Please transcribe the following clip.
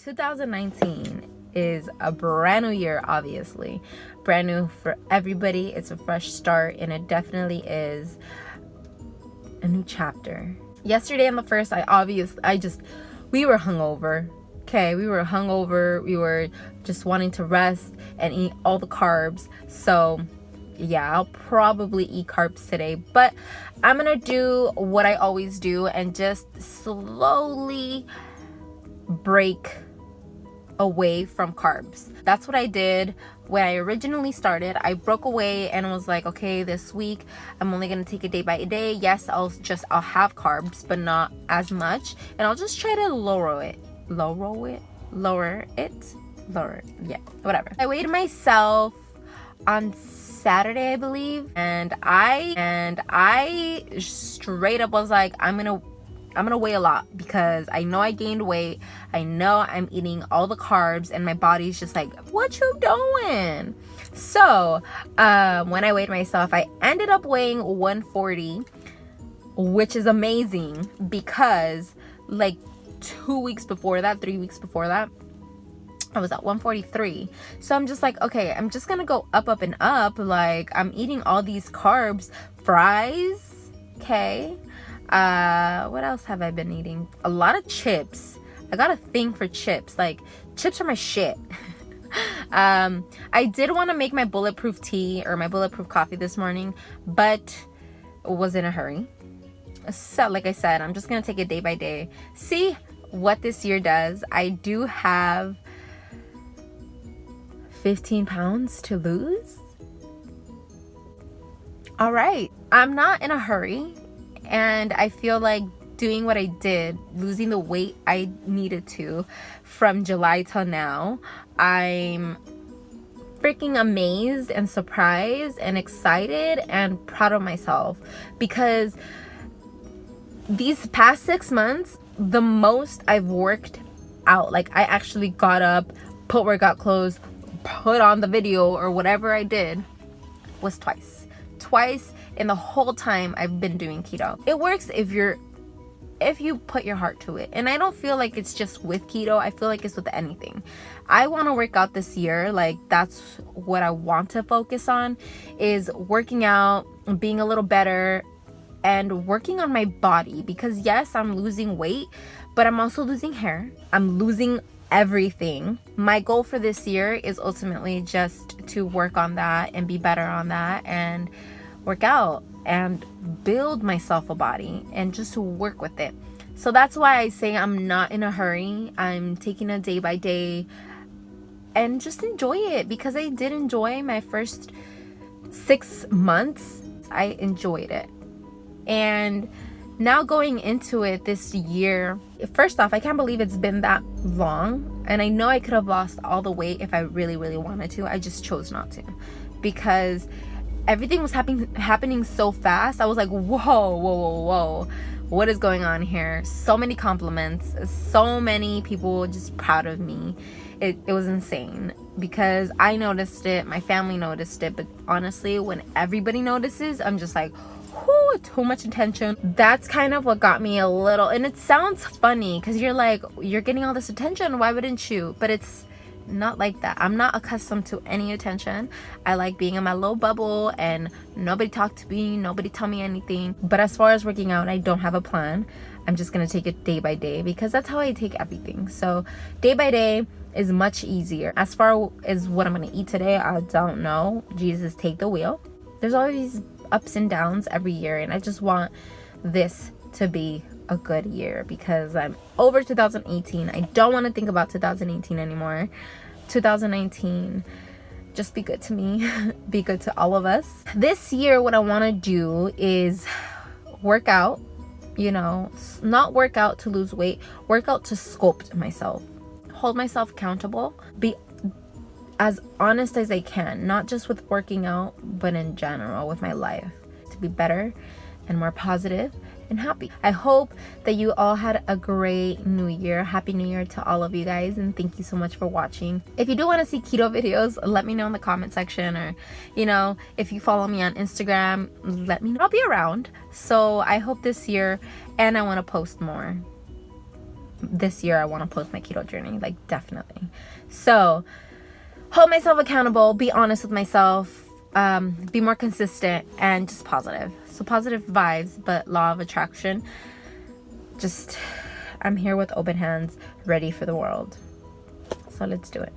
2019 is a brand new year, obviously. Brand new for everybody. It's a fresh start, and it definitely is a new chapter. Yesterday on the 1st, we were hungover. Okay, we were hungover. We were just wanting to rest and eat all the carbs. So yeah, I'll probably eat carbs today, but I'm gonna do what I always do and just slowly break away from carbs. That's what I did when I originally started. I broke away and was like, okay, this week I'm only gonna take it day by day. Yes, I'll have carbs, but not as much, and I'll just try to lower it, yeah, whatever. I weighed myself on Saturday, I believe, and I straight up was like, I'm gonna weigh a lot because I know I gained weight. I know I'm eating all the carbs, and my body's just like, what you doing? So when I weighed myself, I ended up weighing 140, which is amazing because like 3 weeks before that, I was at 143. So I'm just like, okay, I'm just gonna go up and up. Like, I'm eating all these carbs, fries, okay. What else have I been eating? A lot of chips. I got a thing for chips. Like, chips are my shit. I did want to make my bulletproof tea or my bulletproof coffee this morning, but was in a hurry. So like I said, I'm just gonna take it day by day, see what this year does. I do have 15 pounds to lose. All right, I'm not in a hurry, and I feel like doing what I did, losing the weight I needed to from July till now, I'm freaking amazed and surprised and excited and proud of myself, because these past 6 months, the most I've worked out, like I actually got up, put workout clothes, put on the video or whatever I did, was twice in the whole time I've been doing keto. It works if you put your heart to it, and I don't feel like it's just with keto. I feel like it's with anything. I want to work out this year. Like, that's what I want to focus on, is working out, being a little better, and working on my body, because yes, I'm losing weight, but I'm also losing hair. I'm losing everything. My goal for this year is ultimately just to work on that and be better on that and work out and build myself a body and just to work with it. So that's why I say I'm not in a hurry. I'm taking it day by day and just enjoy it, because I did enjoy my first 6 months. I enjoyed it. And now going into it this year, first off, I can't believe it's been that long. And I know I could have lost all the weight if I really, really wanted to. I just chose not to, because everything was happening so fast. I was like, whoa. What is going on here? So many compliments, so many people just proud of me. It was insane, because I noticed it, my family noticed it, but honestly, when everybody notices, I'm just like, whoo, too much attention. That's kind of what got me a little, and it sounds funny because you're like, you're getting all this attention, why wouldn't you? But it's not like that. I'm not accustomed to any attention. I like being in my little bubble and nobody talk to me, nobody tell me anything. But as far as working out, I don't have a plan. I'm just gonna take it day by day, because that's how I take everything. So day by day is much easier. As far as what I'm gonna eat today, I don't know. Jesus, take the wheel. There's always ups and downs every year, and I just want this to be a good year, because I'm over 2018. I don't want to think about 2018 anymore. 2019, just be good to me. Be good to all of us. This year, what I want to do is work out, not work out to lose weight, work out to sculpt myself, hold myself accountable, be as honest as I can, not just with working out, but in general with my life, to be better and more positive and happy. I hope that you all had a great new year. Happy New Year to all of you guys, and thank you so much for watching. If you do want to see keto videos, let me know in the comment section, or if you follow me on Instagram, let me know. I'll be around. So I hope this year, and I want to post more. this year I want to post my keto journey, like definitely. So hold myself accountable, be honest with myself, be more consistent, and just positive. So positive vibes, but law of attraction. Just, I'm here with open hands, ready for the world. So let's do it.